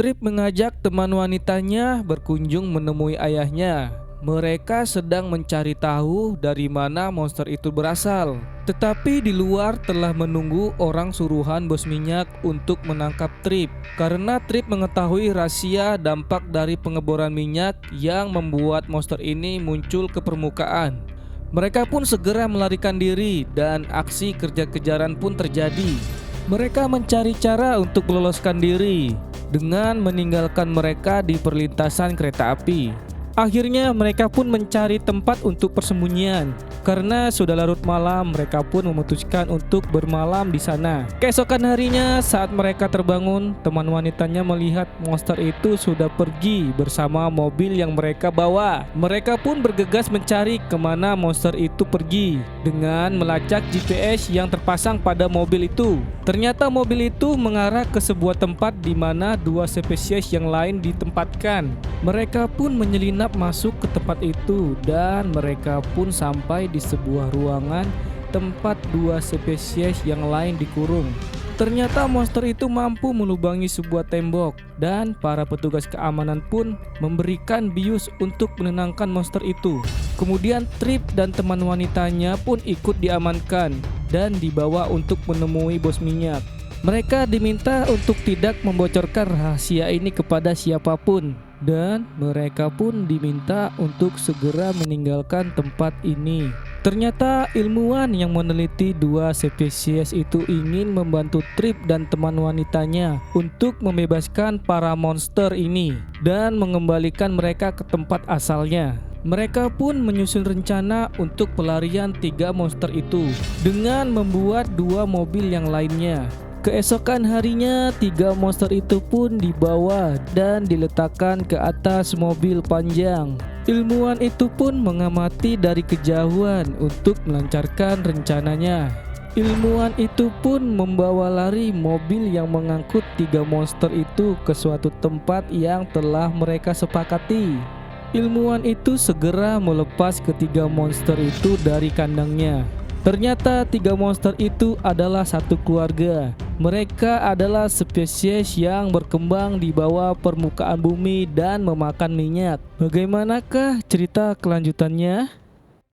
Trip mengajak teman wanitanya berkunjung menemui ayahnya. Mereka sedang mencari tahu dari mana monster itu berasal. Tetapi di luar telah menunggu orang suruhan bos minyak untuk menangkap Trip. Karena Trip mengetahui rahasia dampak dari pengeboran minyak yang membuat monster ini muncul ke permukaan. Mereka pun segera melarikan diri dan aksi kejar-kejaran pun terjadi. Mereka mencari cara untuk meloloskan diri dengan meninggalkan mereka di perlintasan kereta api. Akhirnya mereka pun mencari tempat untuk persembunyian. Karena sudah larut malam, mereka pun memutuskan untuk bermalam di sana. Keesokan harinya saat mereka terbangun, teman wanitanya melihat monster itu sudah pergi bersama mobil yang mereka bawa. Mereka pun bergegas mencari kemana monster itu pergi dengan melacak GPS yang terpasang pada mobil itu. Ternyata mobil itu mengarah ke sebuah tempat di mana dua spesies yang lain ditempatkan. Mereka pun menyelinap masuk ke tempat itu dan mereka pun sampai di sebuah ruangan tempat dua spesies yang lain dikurung. Ternyata monster itu mampu melubangi sebuah tembok dan para petugas keamanan pun memberikan bius untuk menenangkan monster itu. Kemudian Trip dan teman wanitanya pun ikut diamankan dan dibawa untuk menemui bos minyak. Mereka diminta untuk tidak membocorkan rahasia ini kepada siapapun dan mereka pun diminta untuk segera meninggalkan tempat ini. Ternyata ilmuwan yang meneliti dua spesies itu ingin membantu Trip dan teman wanitanya untuk membebaskan para monster ini dan mengembalikan mereka ke tempat asalnya. Mereka pun menyusun rencana untuk pelarian tiga monster itu dengan membuat dua mobil yang lainnya. Keesokan harinya, tiga monster itu pun dibawa dan diletakkan ke atas mobil panjang. Ilmuwan itu pun mengamati dari kejauhan untuk melancarkan rencananya. Ilmuwan itu pun membawa lari mobil yang mengangkut tiga monster itu ke suatu tempat yang telah mereka sepakati. Ilmuwan itu segera melepas ketiga monster itu dari kandangnya. Ternyata tiga monster itu adalah satu keluarga. Mereka adalah spesies yang berkembang di bawah permukaan bumi dan memakan minyak. Bagaimanakah cerita kelanjutannya?